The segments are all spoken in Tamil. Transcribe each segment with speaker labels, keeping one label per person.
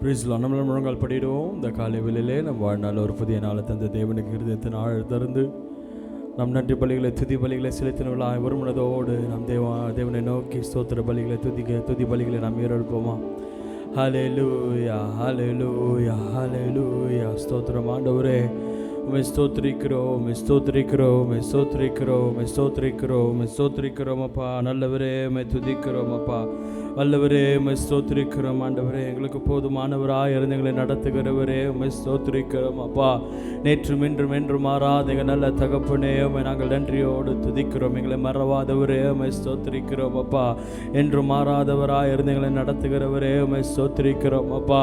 Speaker 1: பிரைஸ்லாம் நம்மள முழங்கால் படிடுவோம். இந்த காலை வேளையிலே நம் வாழ்நாள் ஒரு புதிய நாளை தந்த தேவனுக்கு இருதயத்தின் ஆழ திறந்து நம் நன்றி பலிகளை துதி பலிகளை செலுத்தினவர்களாய் ஒரு மனதோடு நம் தேவனை நோக்கி ஸ்தோத்திர பலிகளை துதி பலிகளை நாம் ஏறெடுப்போமா? ஹல்லேலூயா ஹல்லேலூயா ஹல்லேலூயா. ஸ்தோத்திரம் ஆண்டவரே, உம்மை ஸ்தோத்திரிக்கிறோம், உம்மை ஸ்தோத்திரிக்கிறோம், உம்மை ஸ்தோத்திரிக்கிறோம், உம்மை ஸ்தோத்திரிக்கிறோம், உம்மை ஸ்தோத்திரிக்கிறோம் அப்பா. நல்லவரே உம்மை துதிக்கிறோம் அப்பா. வல்லவரே உம்மை ஸ்தோத்திரிக்கிறோம் ஆண்டவரே. எங்களுக்கு போதுமானவராய் இருந்து எங்களை நடத்துகிறவரே உம்மை ஸ்தோத்திரிக்கிறோம் அப்பா. நேற்றும் இன்றும் என்றும் மாறாத எங்கள் நல்ல தகப்பனே உம்மை நாங்கள் நன்றியோடு துதிக்கிறோம். எங்களை மறவாதவரே உம்மை ஸ்தோத்திரிக்கிறோம் அப்பா. என்றும் மாறாதவராய் இருந்து எங்களை நடத்துகிறவரே உம்மை ஸ்தோத்திரிக்கிறோம் அப்பா.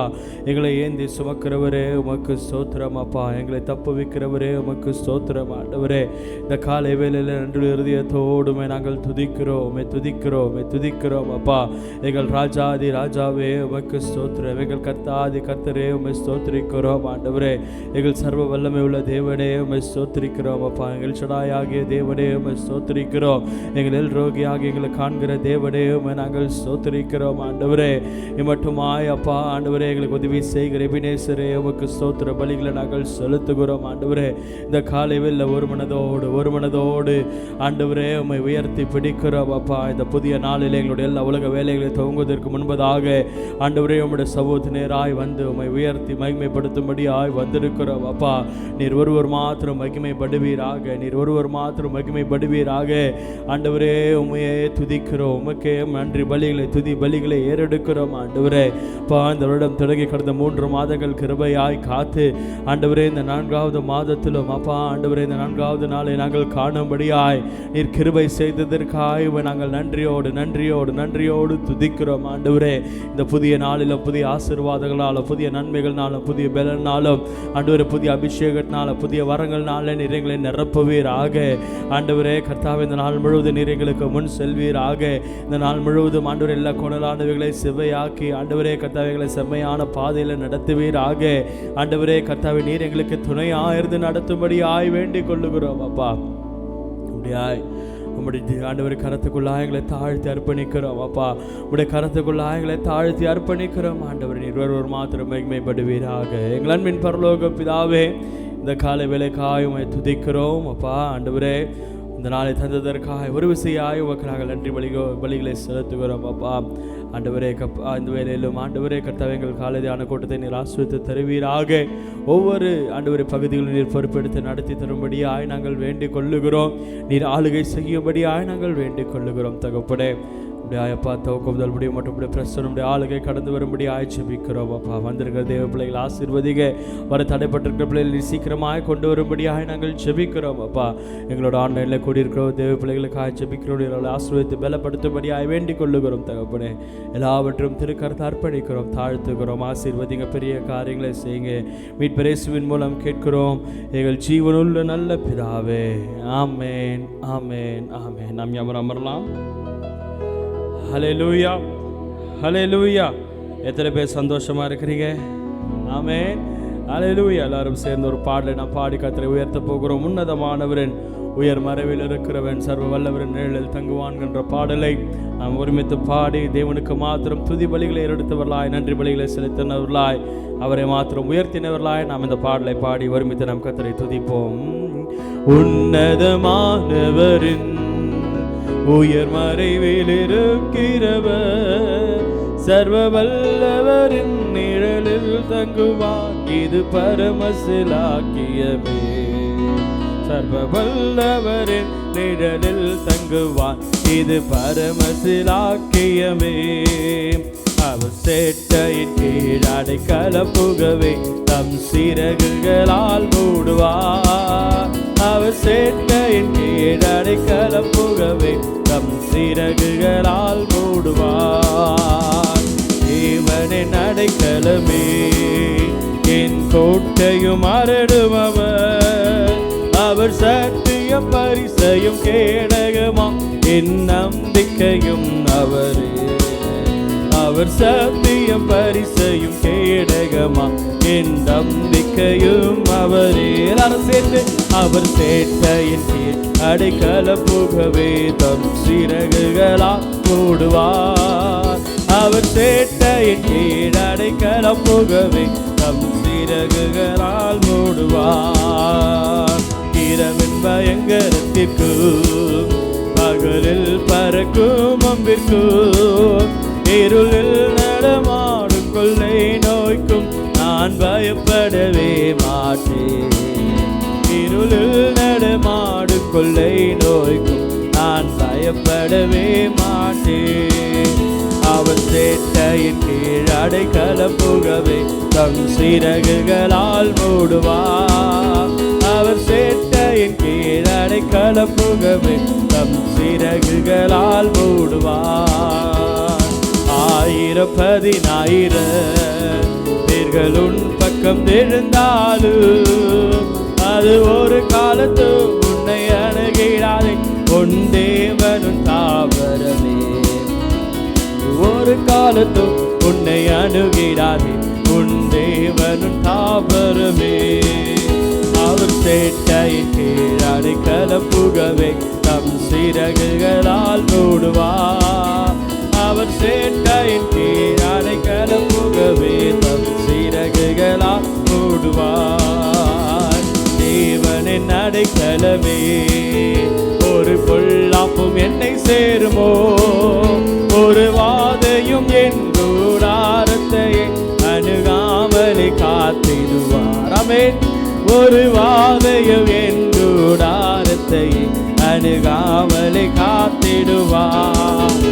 Speaker 1: எங்களை ஏந்தி சுமக்கிறவரே உமக்கு ஸ்தோத்திரம் அப்பா. எங்களை தப்புவிக்கிறவரே உமக்கு ஸ்தோத்திரம் ஆண்டவரே. இந்த காலை வேளையில் நன்றி இருதயத்தோடு நாங்கள் துதிக்கிறோம், உம்மை துதிக்கிறோம், உம்மை துதிக்கிறோம் அப்பா. எங்கள் ராஜாதி ராஜாவே உமக்கு ஸ்தோத்திரம். எங்கள் கர்த்தாதி கர்த்தரே உம்மை ஸ்தோத்திரிக்கிறோம் ஆண்டவரே. எங்கள் சர்வ வல்லமை உள்ள தேவனே உம்மை ஸ்தோத்திரிக்கிறோம் அப்பா. எங்கள் சடாயாகிய தேவனே உம்மை ஸ்தோத்திரிக்கிறோம். எங்கள் எல்ரோகியாகி எங்களை காண்கிற தேவனே உம்மை நாங்கள் ஸ்தோத்திரிக்கிறோம் ஆண்டவரே. இம்மட்டுமாய் அப்பா ஆண்டவரே எங்களுக்கு உதவி செய்கிற எபினேசரே உமக்கு ஸ்தோத்திர பலிகளை நாங்கள் செலுத்துகிறோம் ஆண்டவரே. இந்த காலை வேளையில ஒரு மனதோடு ஆண்டவரே உம்மை உயர்த்தி பிடிக்கிறோம் அப்பா. இந்த புதிய நாளில் எங்களுடைய எல்லா உலக வேலைகளை துவங்குவதற்கு முன்பதாக ஆண்டவரே உம்முடைய சமூகத்தினராய் வந்து உம்மை உயர்த்தி மகிமைப்படுத்தும்படியாய் வந்திருக்கிறோம் அப்பா. நீர் ஒருவர் மாத்திரம் மகிமைப்படுவீராக, நீர் ஒருவர் மாத்திரம் மகிமைப்படுவீராக ஆண்டவரே. உம்மையே துதிக்கிறோம், உமக்கே நன்றி பலிகளை துதி பலிகளை ஏறெடுக்கிறோம் ஆண்டவரே. அப்பா இந்த வருடம் தொடங்கி கடந்த 3 மாதங்கள் கிருபையாய் காத்து ஆண்டவரே இந்த 4வது மாதத்திலும் அப்பா ஆண்டவரே இந்த 4வது நாளை நாங்கள் காணும்படியாய் நீர் கிருபை செய்ததற்காய் நாங்கள் நன்றியோடு துதிக்கிறோம் ஆண்டவரே. இந்த புதிய நாளிலும் புதிய ஆசீர்வாதங்களாலும் புதிய நன்மைகள்னாலும் புதிய பலனாலும் ஆண்டவரே புதிய அபிஷேகத்தினால புதிய வரங்கள்னால நீர் எங்களை நிரப்புவீராக ஆண்டவரே. கர்த்தாவே இந்த நாள் முழுவதும் நீர் எங்களுக்கு முன் செல்வீராக. இந்த நாள் முழுவதும் ஆண்டவரே எல்லா கோணலானவைகளை செவ்வையாக்கி ஆண்டவரே கர்த்தாவைகளை செம்மையான பாதையில் நடத்துவீராக ஆண்டவரே. கர்த்தாவே நீர் எங்களுக்கு துணையாயிருந்து நடத்தும்படியாய் வேண்டிக் கொள்ளுகிறோம் அப்பா. அப்படியாய் உம்முடைய ஆண்டவர் கரத்துக்குள்ளாக எங்களை தாழ்த்தி அர்ப்பணிக்கிறோம் அப்பா. உடைய கரத்துக்குள்ளாக எங்களை தாழ்த்தி அர்ப்பணிக்கிறோம் ஆண்டவர். நீர் ஒருவர் மாத்திரம் மகிமைப்படுவீராக. எங்கள் அன்பின் பரலோக பிதாவே, இந்த காலை வேளைக்காய் உம்மை துதிக்கிறோம் அப்பா ஆண்டவரே. இந்த நாளை தந்ததற்காக ஒரு விசையாய் உமக்கு நாங்கள் நன்றி பலிகளை செலுத்துகிறோம் அப்பா ஆண்டவரே. இந்த வேலையிலும் ஆண்டவரே கர்த்தாவே எங்கள் காலையான கூட்டத்தை நீர் ஆசீர்வதித்து தருவீராக. ஒவ்வொரு ஆண்டவரே பகுதிகளில் நீர் பொறுப்பெடுத்து நடத்தி தரும்படியாய் நாங்கள் வேண்டிக் கொள்ளுகிறோம். நீர் ஆளுகை செய்யும்படியாய் நாங்கள் வேண்டிக் கொள்ளுகிறோம் தகப்பனே. அப்பா தவக்குதல் முடியும் மற்றும் பிரசனுடைய ஆளுகை கடந்து வரும்படி ஆய்ச்சிபிக்கிறோம் அப்பா. வந்திருக்கிற தேவ பிள்ளைகள் ஆசீர்வதிக, வர தடைப்பட்டிருக்கிற பிள்ளைகள் சீக்கிரமாக கொண்டு வரும்படியாக நாங்கள் ஜெபிக்கிறோம் அப்பா. எங்களோட ஆன்லைனில் கூடியிருக்கிற தேவ பிள்ளைகளுக்காக ஜெபிக்கிறோம். ஆசீர்வதித்து பலப்படுத்தும்படியாக வேண்டிக் கொள்ளுகிறோம் தகப்பனே. எல்லாவற்றும் திருக்கரத்தை அர்ப்பணிக்கிறோம், தாழ்த்துக்கிறோம். ஆசீர்வதிங்க, பெரிய காரியங்களை செய்யுங்க. மீட்பர் இயேசுவின் மூலம் கேட்கிறோம் எங்கள் ஜீவனுள்ள நல்ல பிதாவே. ஆமேன் ஆமேன் ஆமேன். நாம் யாவரும் அமரலாம். ஹல்லேலூயா ஹல்லேலூயா. எத்தனை பேர் சந்தோஷமா இருக்கிறீங்க? ஆமென் ஹல்லேலூயா. எல்லாரும் சேர்ந்து ஒரு பாடலை நாம் பாடி கர்த்தரை உயர்த்த போகிறோம். உன்னதமானவரின் உயர் மறைவில் இருக்கிறவன் சர்வ வல்லவரின் நிழலில் தங்குவான் என்ற பாடலை நாம் ஒருமித்து பாடி தேவனுக்கு மாத்திரம் துதி பலிகளை எடுத்தவர்களாய் நன்றி பலிகளை செலுத்தினவர்களாய் அவரை மாத்திரம் உயர்த்தினவர்களாய் நாம் இந்த பாடலை பாடி ஒருமித்து நாம் கர்த்தரை துதிப்போம். உன்னதமானவரின் உயர் மறைவில் இருக்கிறவர் சர்வ வல்லவரின் நிழலில் தங்குவான், இது பரமசிலாக்கியமே. சர்வ வல்லவரின் நிழலில் தங்குவான், இது பரமசிலாக்கியமே. அவர் சேட்டையின் கீழ் அடைக்கலம் புகவே தம் சிறகுகளால் மூடுவார். அவர் சேட்டையின் கீழ் அடைக்கலம் புகவே தம் சிறகுகளால் மூடுவார். தேவனின் அடைக்கலமே என் கோட்டையும் அரணுமவர். அவர் சத்தியம் பரிசையும் கேடகமாம் என் நம்பிக்கையும் அவரே. அவர் சத்தியம் பரிசையும் கேடகமா என் நம்பிக்கையும் அவரே. எல்லாரும் சேர்ந்து அவர் சேட்டையின் கீழ் அடைக்கலம் புகவே தம் சிறகுகளால் மூடுவார். அவர் சேட்டையின் கீழ் அடைக்கலம் புகவே தம் சிறகுகளால் மூடுவார். இரவின் பயங்கரத்திற்கும் பகலில் பறக்கும் அம்பிற்கும் இருளில் நடமாடும் கொள்ளை நோய்க்கும் நான் பயப்படவே மாட்டேன். இருளில் நடமாடும் கொள்ளை நோய்க்கும் நான் பயப்படவே மாட்டேன். அவர் சேட்டையின் கீழ் அடைக்கலம் புகவே தம் சிறகுகளால் மூடுவார். அவர் சேட்டையின் கீழ் அடைக்கலம் புகவே தம் சிறகுகளால் மூடுவார். 1000-10,000 பேர்கள் உன் பக்கம் எழுந்தாலும் அது ஒரு காலத்து உன்னை அணுகிறாதே. உன் தேவனும் தாவரமே ஒரு காலத்தும் உன்னை அணுகிறாதே. உன் தேவனும் தாவரமே. அவர் சேட்டையின் கீழ் அடைக்கலம் புகவே தம் சிறகுகளால் மூடுவார். அவர் சேட்டையின் கீழ் அடைக்கலம் புகவே தம் சிறகுகளால் மூடுவார். தேவனின் அடைக்கலமே ஒரு பொல்லாப்பும் என்னை சேருமோ. ஒரு வாதையும் என் கூடாரத்தை அணுகாமலே காத்திடுவார். ஆமென். ஒரு வாதையும் என் கூடாரத்தை அணுகாமலே காத்திடுவார்.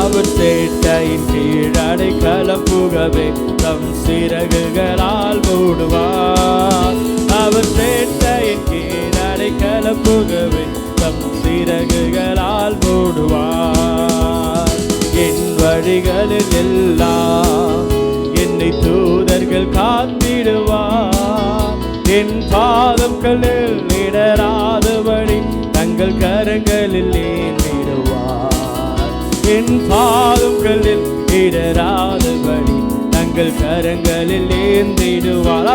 Speaker 1: அவர் சேட்டையின் கீழ் அடைக்கலம் புகவே தம் சிறகுகளால் மூடுவார். அவர் சேட்டையின் கீழ் அடைக்கலம் புகவே தம் சிறகுகளால் மூடுவார். என் வழிகளில் எல்லாம் என்னை தூதர்கள் காத்திடுவார். என் பாதங்களில் இடராதபடி தங்கள் கரங்களில் ஏந்திடுவார். என் பாதங்களில் இடராதபடி தங்கள் கரங்களில் ஏந்திடுவார்.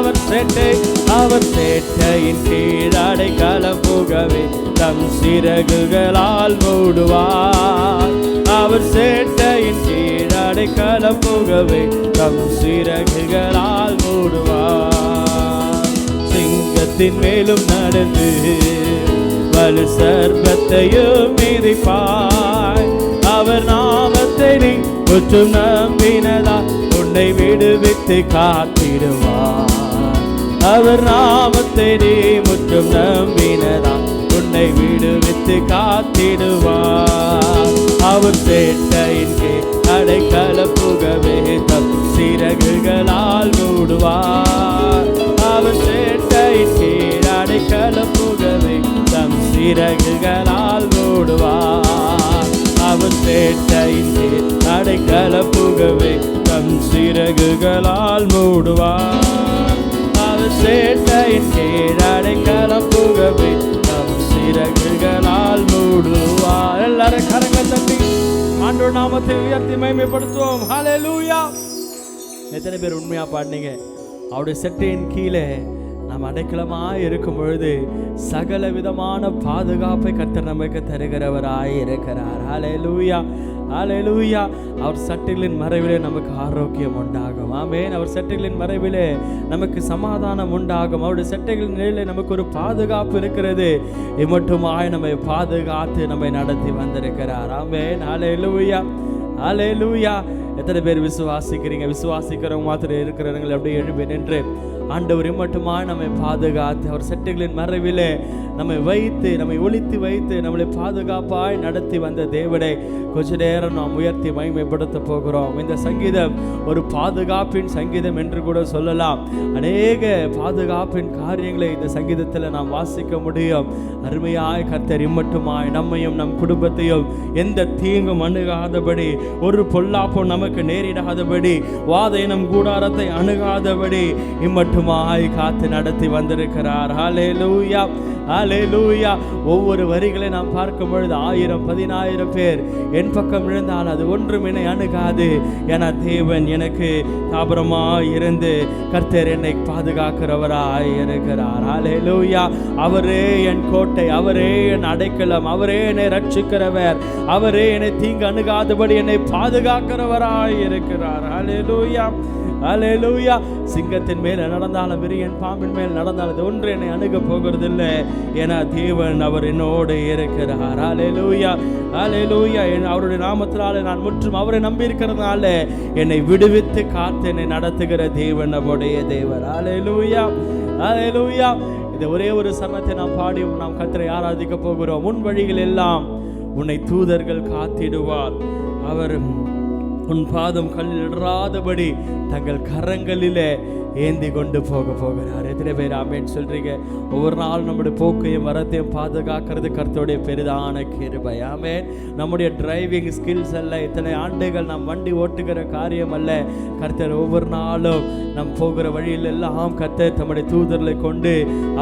Speaker 1: அவர் சேட்டையின் கீழ் அடைக்கலம் புகவே தம் சிறகுகளால் மூடுவார். அவர் சேட்டையின் கீழ் அடைக்கலம் புகவே தம் சிறகுகளால் மூடுவார். சிங்கத்தின் மேலும் நடந்து வலு சர்ப்பத்தையும் மிதிப்பாய். அவர் நாமத்தை நீ முற்றும் நம்பினதா உன்னை விடுவித்து காத்திடுவார். அவர் நாமத்தை நீ முற்றும் நம்பினதா உன்னை விடுவித்து காத்திடுவார். அவர் சேட்டையின் கீழ் அடைக்கலம் புகவே தம் சிறகுகளால் மூடுவார். அவர் சேட்டையின் கீழ் அடைக்கலம் புகவே தம் சிறகுகளால் மூடுவார். அவர் சேட்டையின் கீழ் அடைக்கலம் புகவே தம் சிறகுகளால் மூடுவார். அவர் சேட்டையின் கீழ் அடைக்கலம் புகவே தம் சிறகுகளால் மூடுவார். எல்லாரும் கரங்கள் தட்டி ஆண்டவர் நாமத்தை உயர்த்தி மகிமைப்படுத்துவோம். ஹல்லேலூயா. எத்தனை பேர் உண்மையா பாடுனீங்க? அவருடைய செட்டையின் கீழே நாம் அடைக்கலமாய் இருக்கும் பொழுது சகல விதமான பாதுகாப்பை கர்த்தர் நமக்கு தருகிறவராய் இருக்கிறார். ஹல்லேலூயா, ஹல்லேலூயா. அவர் சட்டைகளின் மறைவிலே நமக்கு ஆரோக்கியம் உண்டாகும். ஆமென். அவர் சட்டைகளின் மறைவிலே நமக்கு சமாதானம் உண்டாகும். அவருடைய சட்டைகளின் நிலையிலே நமக்கு ஒரு பாதுகாப்பு இருக்கிறது. இம்மட்டுமாய் நம்மை பாதுகாத்து நம்மை நடத்தி வந்திருக்கிறார். ஆமென். ஹல்லேலூயா, ஹல்லேலூயா. எத்தனை பேர் விசுவாசிக்கிறீங்க? விசுவாசிக்கிறவங்க மாத்திரம் இருக்கிறவங்க அப்படியே எழுப்பி நின்று ஆண்டவர் மட்டுமா நம்மை பாதுகாத்து அவர் சட்டைகளின் மறைவிலே நம்மை வைத்து நம்மை ஒளித்து வைத்து நம்மளை பாதுகாப்பாய் நடத்தி வந்த தேவனை கொஞ்ச நேரம் நாம் உயர்த்தி மகிமைப்படுத்த போகிறோம். இந்த சங்கீதம் ஒரு பாதுகாப்பின் சங்கீதம் என்று கூட சொல்லலாம். அநேக பாதுகாப்பின் காரியங்களை இந்த சங்கீதத்தில் நாம் வாசிக்க முடியும். அருமையாய் கர்த்தர் இம்மட்டுமாய் நம்மையும் நம் குடும்பத்தையும் எந்த தீங்கும் அணுகாதபடி, ஒரு பொல்லாப்பும் நமக்கு நேரிடாதபடி, வாதை நம் கூடாரத்தை அணுகாதபடி இம்மட்டுமாய் காத்து நடத்தி வந்திருக்கிறார். ஹல்லேலூயா, ஹல்லேலூயா. ஒவ்வொரு வரிகளை நாம் பார்க்கும் பொழுது 1000 10,000 பேர் என் பக்கம் விழுந்தால் அது ஒன்றும் என்னை அணுகாது. என தேவன் எனக்கு தாபரமாய் இருந்து கர்த்தர் என்னை பாதுகாக்கிறவராய் இருக்கிறார். ஹல்லேலூயா. அவரே என் கோட்டை, அவரே என் அடைக்கலம், அவரே என்னை ரட்சிக்கிறவர், அவரே என்னை தீங்கு அணுகாதபடி என்னை பாதுகாக்கிறவராய் நல்லவராய் இருக்கிறார். ஹல்லேலூயா, ஹல்லேலூயா. சிங்கத்தின் மேல் நடந்தாலும் விரியன் பாம்பின் மேல் நடந்தாலும் இது ஒன்று என்னை அணுக போகிறதில்லை. ஏன்னா தேவன் அவர் என்னோடு இருக்கிறார். ஹல்லேலூயா, ஹல்லேலூயா. அவருடைய நாமத்தினால நான் முற்றும் அவரை நம்பி இருக்கிறதுனால என்னை விடுவித்து காத்து என்னை நடத்துகிற தேவன் நம்முடைய தேவன். ஹல்லேலூயா, ஹல்லேலூயா. இந்த ஒரே ஒரு சரணத்தை நாம் பாடி நாம் கர்த்தரை ஆராதிக்க போகிறோம். உன் வழிகள் எல்லாம் உன்னை தூதர்கள் காத்திடுவார். அவர் உன் பாதம் கல்லில் இடராதபடி தங்கள் கரங்களிலே ஏந்தி கொண்டு போகிறார். எத்தனை பேர் ஆமென் சொல்றீங்க? ஒவ்வொரு நாளும் நம்முடைய போக்கையும் வரத்தையும் பாதுகாக்கிறது கர்த்தருடைய பெரிதான கிருபை. ஆமென். நம்முடைய டிரைவிங் ஸ்கில்ஸ் அல்ல, இத்தனை ஆண்டுகள் நாம் வண்டி ஓட்டுகிற காரியம் அல்ல. கர்த்தர் ஒவ்வொரு நாளும் நம் போகிற வழியில் எல்லாம் கர்த்தர் தம்முடைய தூதர்களை கொண்டு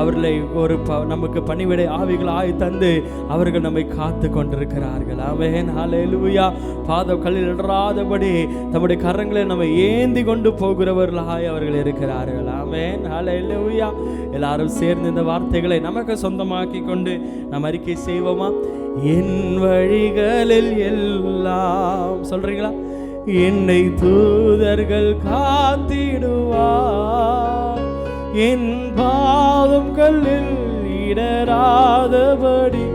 Speaker 1: அவர்களை ஒரு நமக்கு பணிவிடை ஆவிகள் ஆய் தந்து அவர்கள் நம்மை காத்து கொண்டிருக்கிறார்கள். ஆமென், ஹல்லேலூயா. பாதம் கல்லில் இடராதபடி தம்முடைய கரங்களை நம்ம ஏந்தி கொண்டு போகிறவர்களாய் அவர்கள் இருக்கிறார்கள். ஆமென், ஹல்லேலூயா. எல்லாரும் சேர்ந்து இந்த வார்த்தைகளை நமக்கு சொந்தமாக்கி கொண்டு நாம் அறிக்கை செய்வோமா? என் வழிகளில் எல்லாம் சொல்றீங்களா? என்னை தூதர்கள் காத்திடுவார். என் பாதம் கல்லில் இடராதபடி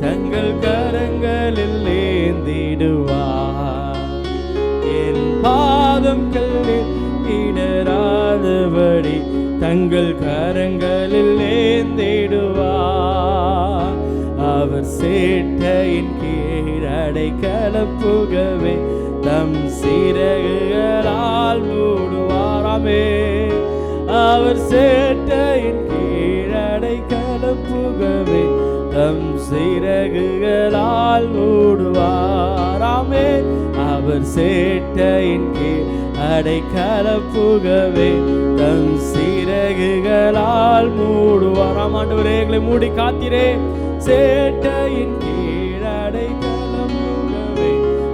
Speaker 1: தங்கள் கரங்களில் ஏந்திடுவார். என் பாதம் கல்லில் இடராதபடி தங்கள் கரங்களில் ஏந்திடுவார். அவர் சேட்டையின் கீழடை கலப்புகவே தம் சிறகுகளால் மூடுவாராமே. அவர் சேட்டையின் கீழடை கலப்புகவே தம் சிறகுகளால் மூடுவாராமே. அவர் சேட்டையின் கீழ் அடைக்கலப்புகவே தம் சிறகுகளால் மூடுவாராம். ஆண்டவரே எங்களை மூடி காத்திரே. சேட்டையின் கீழ் அடைக்கலப்புகவே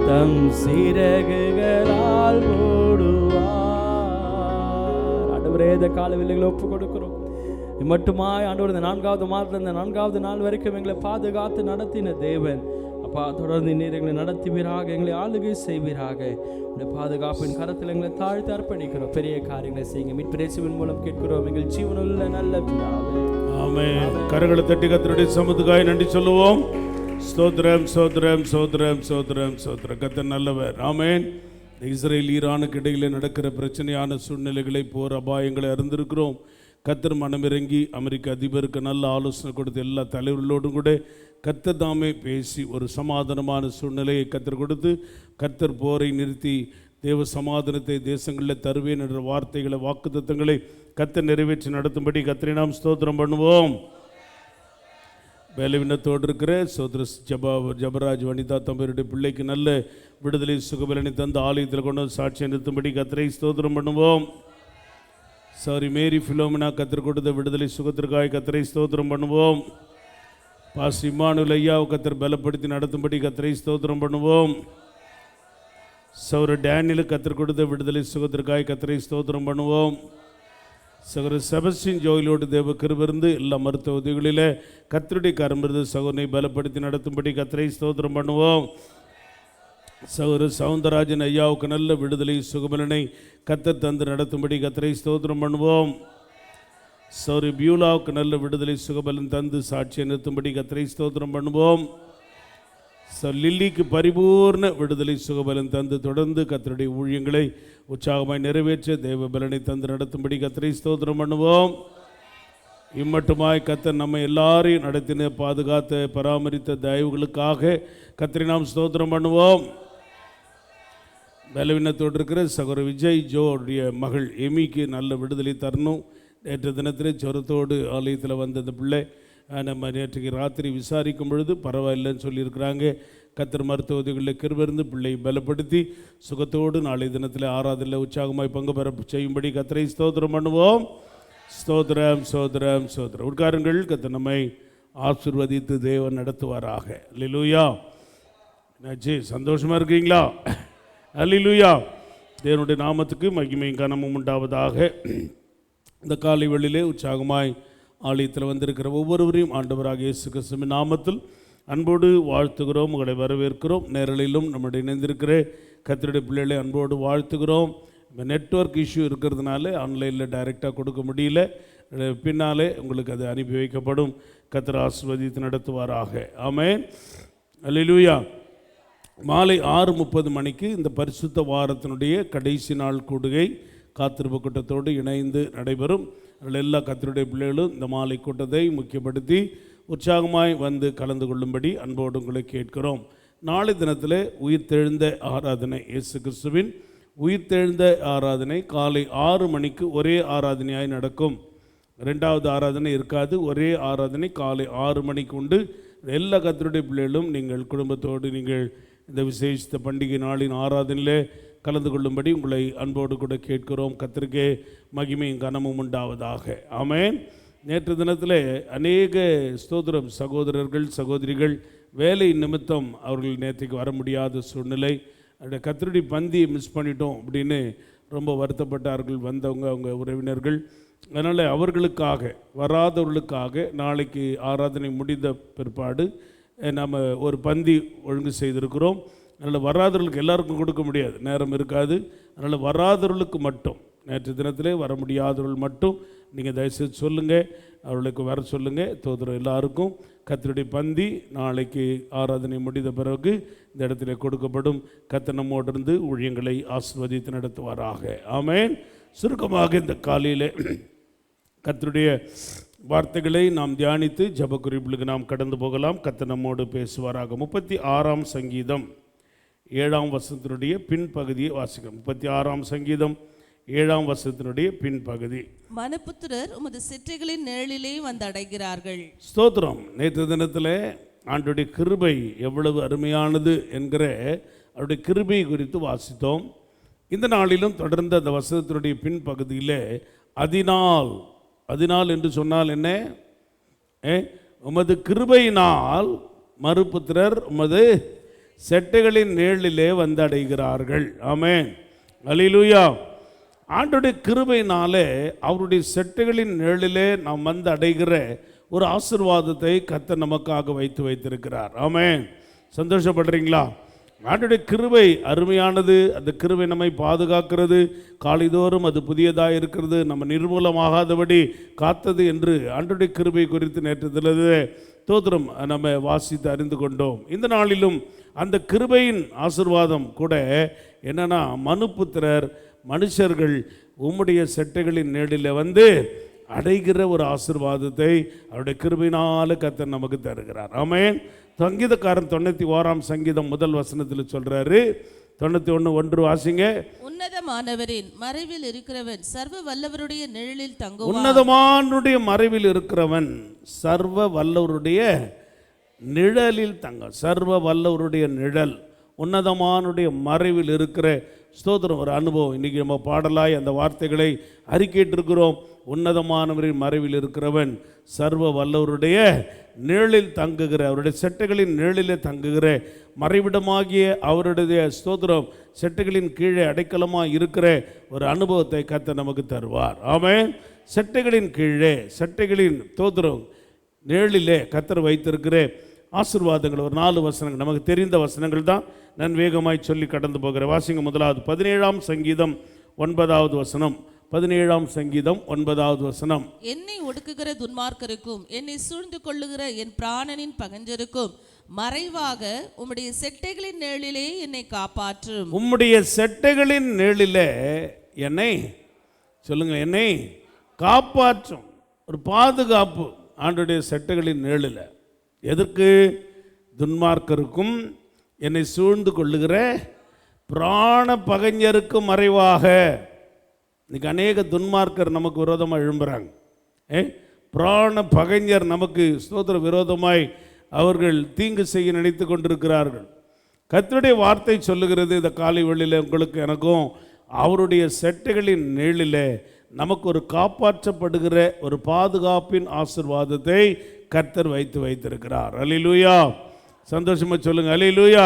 Speaker 1: தம் சிறகுகளால் மூடுவார். ஆண்டவரே இந்த கால வேளைகளை ஒப்பு கொடுக்கிறோம். மட்டுமாய் ஆண்டவர் இந்த 4வது மாதத்துல இந்த 4வது நாள் வரைக்கும் எங்களை பாதுகாத்து நடத்தின தேவன் அப்பா, தொடர்ந்து நீர் எங்களை நடத்துவீராக, எங்களை ஆளுகை செய்வீராக. உடைய பாதுகாப்பின் கரத்தில் எங்களை தாழ்த்தி அர்ப்பணிக்கிறோம். பெரிய காரியங்களை செய்யுங்க. மீட்பிரேசுவின் மூலம் கேட்கிறோம் எங்கள் ஜீவனுள்ள நல்ல பிதாவே.
Speaker 2: ஆமென். கரங்களை தட்டி கர்த்தருடைய சமூகத்துக்காய் நன்றி சொல்லுவோம். ஸ்தோத்திரம், ஸ்தோத்திரம், ஸ்தோத்திரம், ஸ்தோத்திரம், ஸ்தோத்திரம். கர்த்தர் நல்லவர். ஆமென். இஸ்ரேல் ஈரானுக்கு இடையிலே நடக்கிற பிரச்சனையான சூழ்நிலைகளை, போர் அபாயங்களை அறிந்திருக்கிறோம். கர்த்தர் மனமிறங்கி அமெரிக்க அதிபருக்கு நல்ல ஆலோசனை கொடுத்து எல்லா தலைவர்களோடும் கூட கர்த்தர் தாமே பேசி ஒரு சமாதானமான சூழ்நிலையை கர்த்தர் கொடுத்து கர்த்தர் போரை நிறுத்தி தேவ சமாதானத்தை தேசங்களில் தருவேன் என்ற வார்த்தைகளை, வாக்குத்தத்தங்களை கர்த்தர் நிறைவேற்றி நடத்தும்படி கர்த்தரை நாம் ஸ்தோத்திரம் பண்ணுவோம். வேலைவினத்தோடு இருக்கிற சோதர ஜபராஜ் வனிதா தம்பருடைய பிள்ளைக்கு நல்ல விடுதலை சுகபலனை தந்து ஆலயத்தில் கொண்டு சாட்சியை நிறுத்தும்படி கர்த்தரை ஸ்தோத்திரம் பண்ணுவோம். மேரி ஃபிலோமினா கர்த்தர் கொடுத்த விடுதலை சுகத்திற்காக கர்த்தரை ஸ்தோத்திரம் பண்ணுவோம். பாஸ்டர் இம்மானுவேல் ஐயாவை கர்த்தர் பலப்படுத்தி நடத்தும்படி கர்த்தரை ஸ்தோத்திரம் பண்ணுவோம். சௌர டேனியலுக்கு கர்த்தர் கொடுத்த விடுதலை சுகத்திற்காக கர்த்தரை ஸ்தோத்திரம் பண்ணுவோம். சகோதர செபஸ்டின் ஜோயிலோடு தேவ கிருபையிருந்து எல்லா மருத்துவ உதவிகளில் கர்த்தருடைய கரமிருந்து சகோதரனை பலப்படுத்தி நடத்தும்படி கர்த்தரை ஸ்தோத்திரம் பண்ணுவோம். சகோதர சவுந்தரராஜன் ஐயாவுக்கு நல்ல விடுதலை சுகபலனை கர்த்தர் தந்து நடத்தும்படி கர்த்தரை ஸ்தோத்திரம் பண்ணுவோம். சௌரி பியூலாவுக்கு நல்ல விடுதலை சுகபலன் தந்து சாட்சியை நிறுத்தும்படி கர்த்தரை ஸ்தோத்திரம் பண்ணுவோம். லில்லிக்கு பரிபூர்ண விடுதலை சுகபலன் தந்து தொடர்ந்து கர்த்தருடைய ஊழியங்களை உற்சாகமாய் நிறைவேற்ற தேவ பலனை தந்து நடத்தும்படி கர்த்தரை ஸ்தோத்திரம் பண்ணுவோம். இம்மட்டுமாய் கர்த்தர் நம்ம எல்லாரையும் நடத்தின, பாதுகாத்த, பராமரித்த தயவுகளுக்காக கர்த்தரை நாம் ஸ்தோத்திரம் பண்ணுவோம். பலவீனத்தோடு இருக்கிற சகோதர விஜய் ஜோடைய மகள் எமிக்கு நல்ல விடுதலை தரணும். நேற்று தினத்திலே ஜுரத்தோடு ஆலயத்தில் வந்த அந்த பிள்ளை நம்ம நேற்றுக்கு ராத்திரி விசாரிக்கும் பொழுது பரவாயில்லைன்னு சொல்லியிருக்கிறாங்க. கர்த்தர் மருத்துவ உதவிகளில் கிருபையிருந்து பிள்ளையை பலப்படுத்தி சுகத்தோடு நாளை தினத்தில் ஆராதனையில் உற்சாகமாய் பங்கு பெற செய்யும்படி கர்த்தரை ஸ்தோத்திரம் பண்ணுவோம். ஸ்தோத்திரம், ஸ்தோத்திரம், ஸ்தோத்திரம். உட்காருங்கள். கர்த்தர் நம்மை ஆசீர்வதித்து தேவன் நடத்துவாராக. அல்லேலூயா. என்னாச்சு, சந்தோஷமாக இருக்கீங்களா? அல்லேலூயா. தேவனுடைய நாமத்துக்கு மகிமையும் கனமும் உண்டாவதாக. இந்த காலை வேளையிலே உற்சாகமாய் ஆலயத்தில் வந்திருக்கிற ஒவ்வொருவரையும் ஆண்டவராக இயேசு கிறிஸ்துவின் நாமத்தில் அன்போடு வாழ்த்துகிறோம், உங்களை வரவேற்கிறோம். நேரலிலும் நம்முடைய இணைந்திருக்கிற கர்த்தருடைய பிள்ளைகளை அன்போடு வாழ்த்துகிறோம். இப்போ நெட்வொர்க் இஷ்யூ இருக்கிறதுனால ஆன்லைனில் டைரெக்டாக கொடுக்க முடியல, பின்னாலே உங்களுக்கு அது அனுப்பி வைக்கப்படும். கர்த்தர் ஆசீர்வதித்து நடத்துவாராக. ஆமென். அல்லேலூயா. மாலை 6:30 மணிக்கு இந்த பரிசுத்த வாரத்தினுடைய கடைசி நாள் கூடுகை காத்திருப்பு கூட்டத்தோடு இணைந்து நடைபெறும். அதில் எல்லா கர்த்தருடைய பிள்ளைகளும் இந்த மாலை கூட்டத்தை முக்கியப்படுத்தி உற்சாகமாய் வந்து கலந்து கொள்ளும்படி அன்போடு உங்களை கேட்கிறோம். நாளை தினத்தில் உயிர்த்தெழுந்த ஆராதனை, இயேசு கிறிஸ்துவின் உயிர்த்தெழுந்த ஆராதனை காலை 6 மணிக்கு ஒரே ஆராதனையாய் நடக்கும். ரெண்டாவது ஆராதனை இருக்காது, ஒரே ஆராதனை காலை 6 மணிக்கு உண்டு. எல்லா கர்த்தருடைய பிள்ளைகளும் நீங்கள் குடும்பத்தோடு நீங்கள் இந்த விசேஷித்த பண்டிகை நாளின் ஆராதனையிலே கலந்து கொள்ளும்படி உங்களை அன்போடு கூட கேட்கிறோம். கர்த்தருக்கே மகிமையும் கனமும் உண்டாவதாக. ஆமென். நேற்று தினத்தில் அநேக ஸ்தோத்திரம் சகோதரர்கள் சகோதரிகள் வேலை நிமித்தம் அவர்கள் நேற்றுக்கு வர முடியாத சூழ்நிலை, அந்த கர்த்தருடைய பந்தியை மிஸ் பண்ணிட்டோம் அப்படின்னு ரொம்ப வருத்தப்பட்டார்கள் வந்தவங்க, அவங்க உறவினர்கள். அதனால் அவர்களுக்காக, வராதவர்களுக்காக நாளைக்கு ஆராதனை முடிந்த பிற்பாடு நம்ம ஒரு பந்தி ஒழுங்கு செய்திருக்கிறோம். அதனால் வராதவர்களுக்கு எல்லாருக்கும் கொடுக்க முடியாது, நேரம் இருக்காது. அதனால் வராதவர்களுக்கு மட்டும், நேற்று தினத்திலே வர முடியாதவர்கள் மட்டும் நீங்கள் தயவுசெய்து சொல்லுங்கள், அவர்களுக்கு வர சொல்லுங்கள். தோதுரம் எல்லாருக்கும் கர்த்தருடைய பந்தி நாளைக்கு ஆராதனை முடிந்த பிறகு இந்த இடத்துல கொடுக்கப்படும். கர்த்தர் நம்மோடு இருந்து ஊழியங்களை ஆசீர்வதித்து நடத்துவாராக. ஆமென். சுருக்கமாக இந்த காலையில் கர்த்தருடைய வார்த்தைகளை நாம் தியானித்து ஜெப குறிப்புகளுக்கு நாம் கடந்து போகலாம். கர்த்தர் நம்மோடு பேசுவாராக. 36ஆம் சங்கீதம் 7ஆம் வசனத்தினுடைய பின்பகுதியை வாசிக்கிறோம். 36ஆம் சங்கீதம் 7ஆம் வசனத்தினுடைய பின்பகுதி.
Speaker 3: மனுபுத்திரர் உமது சிற்றைகளின் நிழலிலே வந்து அடைகிறார்கள்.
Speaker 2: ஸ்தோத்திரம். நேற்று தினத்தில் ஆண்டவருடைய கிருபை எவ்வளவு அருமையானது என்கிற அவருடைய கிருபை குறித்து வாசித்தோம். இந்த நாளிலும் தொடர்ந்து அந்த வசனத்தினுடைய பின்பகுதியில் அதனால் என்று சொன்னால் என்ன? உமது கிருபையினால் மறுபுத்திரர் உமது செட்டைகளின் நிழலிலே வந்து அடைகிறார்கள். ஆமென். அல்லேலூயா. ஆண்டவருடைய கிருபையினாலே அவருடைய செட்டைகளின் நிழலிலே நாம் வந்து அடைகிற ஒரு ஆசீர்வாதத்தை கர்த்தர் நமக்காக வைத்திருக்கிறார். ஆமென். சந்தோஷப்படுறீங்களா? ஆண்டவருடைய கிருபை அருமையானது. அந்த கிருபை நம்மை பாதுகாக்கிறது, காலைதோறும் அது புதியதாக இருக்கிறது, நம்ம நிர்மூலமாகாதபடி காத்தது என்று ஆண்டவருடைய கிருபை குறித்து நேற்று தினத்திலே தோத்திரம் நம்ம வாசித்து அறிந்து கொண்டோம். இந்த நாளிலும் அந்த கிருபையின் ஆசீர்வாதம் கூட என்னன்னா, மனுபுத்திரர் மனுஷர்கள் உம்முடைய செட்டைகளின் நிழலில் வந்து அடைகிற ஒரு ஆசீர்வாதத்தை அவருடைய கிருபையினால கர்த்தர் நமக்கு தருகிறார். ஆமென். சங்கீதக்காரன் 91ஆம் சங்கீதம் முதல் வசனத்தில் சொல்றாரு. 91:1 வாசிங்க.
Speaker 3: உன்னதமானவரின் மறைவில் இருக்கிறவன் சர்வ வல்லவருடைய நிழலில் தங்குவான்.
Speaker 2: உன்னதமானுடைய மறைவில் இருக்கிறவன் சர்வ வல்லவருடைய நிழலில் தங்க. சர்வ வல்லவருடைய நிழல், உன்னதமானுடைய மறைவில் இருக்கிற ஸ்தோத்திரம் ஒரு அனுபவம். இன்றைக்கி நம்ம பாடலாய் அந்த வார்த்தைகளை அறிக்கையிட்டிருக்கிறோம். உன்னதமானவரின் மறைவில் இருக்கிறவன் சர்வ வல்லவருடைய நிழலில் தங்குகிற, அவருடைய செட்டைகளின் நிழலிலே தங்குகிற, மறைவிடமாகிய அவருடைய ஸ்தோத்திரம் செட்டைகளின் கீழே அடைக்கலமாக இருக்கிற ஒரு அனுபவத்தை கர்த்தர் நமக்கு தருவார். ஆமென். செட்டைகளின் கீழே, செட்டைகளின் ஸ்தோத்திரம் நிழலிலே கர்த்தர் வைத்திருக்கிற ஆசீர்வாதங்கள் ஒரு 4 வசனங்கள் நமக்கு தெரிந்த வசனங்கள் தான். நான் வேகமாய் சொல்லி கடந்து போகிற வாசிங்க. முதலாவது 17ஆம் சங்கீதம் 9வது வசனம். 17ஆம் சங்கீதம் 9வது வசனம்.
Speaker 3: என்னை ஒடுக்குகிற துன்மார்க்கருக்கும் என்னை சூழ்ந்து கொள்ளுகிற என் பிராணனின் பகஞ்சருக்கும் மறைவாக உம்முடைய செட்டைகளின் நிழலிலே என்னை காப்பாற்றும்.
Speaker 2: உம்முடைய செட்டைகளின் நிழலிலே என்னை சொல்லுங்க, என்னை காப்பாற்றும். ஒரு பாதுகாப்பு ஆண்டவருடைய செட்டைகளின் நிழலில். எதற்கு? துன்மார்க்கருக்கும் என்னை சூழ்ந்து கொள்ளுகிற பிராண பகைஞருக்கும் மறைவாக. இன்னைக்கு அநேக துன்மார்க்கர் நமக்கு விரோதமாக எழும்புறாங்க. பிராண பகைஞர் நமக்கு ஸ்தோத்திர விரோதமாய் அவர்கள் தீங்கு செய்ய நினைத்து கொண்டிருக்கிறார்கள். கர்த்தருடைய வார்த்தை சொல்லுகிறது, இந்த காலை வேளையிலே உங்களுக்கு எனக்கும் அவருடைய செட்டைகளின் நிழலிலே நமக்கு ஒரு காப்பாற்றப்படுகிற ஒரு பாதுகாப்பின் ஆசீர்வாதத்தை கர்த்தர் வைத்திருக்கிறார். அல்லேலூயா. சந்தோஷமா சொல்லுங்க, அல்லேலூயா.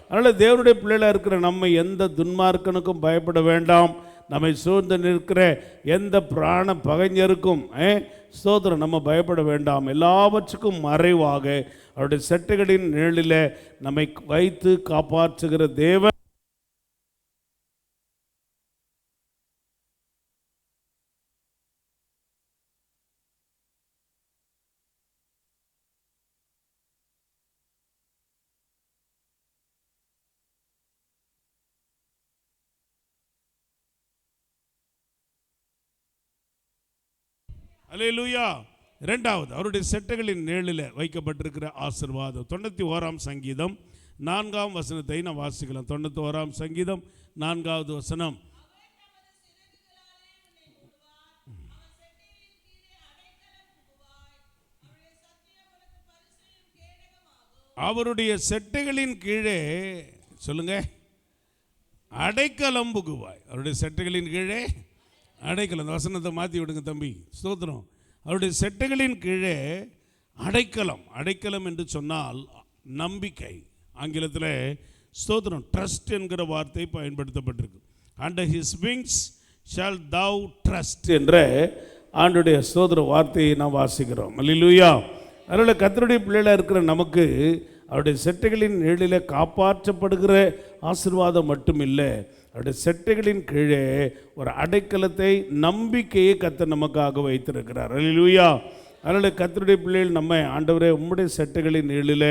Speaker 2: அதனால் தேவனுடைய பிள்ளைகளாக இருக்கிற நம்ம எந்த துன்மார்க்கனுக்கும் பயப்பட வேண்டாம். நம்மை சூழ்ந்து நிற்கிற எந்த பிராண பகைஞருக்கும் ஸ்தோத்திரம் நம்ம பயப்பட வேண்டாம். எல்லாவற்றுக்கும் மறைவாக அவருடைய செட்டைகளின் நிழலில் நம்மை வைத்து காப்பாற்றுகிற தேவன். அல்லேலூயா. இரண்டாவது, அவருடைய செட்டைகளின் நிழலில் வைக்கப்பட்டிருக்கிற ஆசீர்வாதம். 91ஆம் சங்கீதம் 4ஆம் வசனத்தை நாம் வாசிக்கலாம். 91ஆம் சங்கீதம் 4வது வசனம். அவருடைய செட்டைகளின் கீழே சொல்லுங்க அடைக்கலம் புகுவாய். அவருடைய செட்டைகளின் கீழே அடைக்கலம். அந்த வசனத்தை மாற்றி விடுங்க தம்பி. ஸ்தோத்திரம். அவருடைய செட்டைகளின் கீழே அடைக்கலம். அடைக்கலம் என்று சொன்னால் நம்பிக்கை. ஆங்கிலத்தில் ஸ்தோத்திரம் ட்ரஸ்ட் என்கிற வார்த்தை பயன்படுத்தப்பட்டிருக்கு. அண்டர் ஹிஸ் விங்ஸ் ஷால் தவ் ட்ரஸ்ட் என்ற ஆண்டுடைய ஸ்தோத்திர வார்த்தையை நாம் வாசிக்கிறோம். அல்லேலூயா. அதனால் கர்த்தருடைய பிள்ளைகளாக இருக்கிற நமக்கு அவருடைய செட்டைகளின் நிழலில் காப்பாற்றப்படுகிற ஆசீர்வாதம் மட்டும் இல்லை, அவருடைய செட்டைகளின் கீழே ஒரு அடைக்கலத்தை, நம்பிக்கையை கர்த்தர் நமக்காக வைத்திருக்கிறார். அல்லேலூயா. அதனால் கர்த்தருடைய பிள்ளைகள் நம்ம, ஆண்டவரே உம்முடைய செட்டைகளின் நிழலில்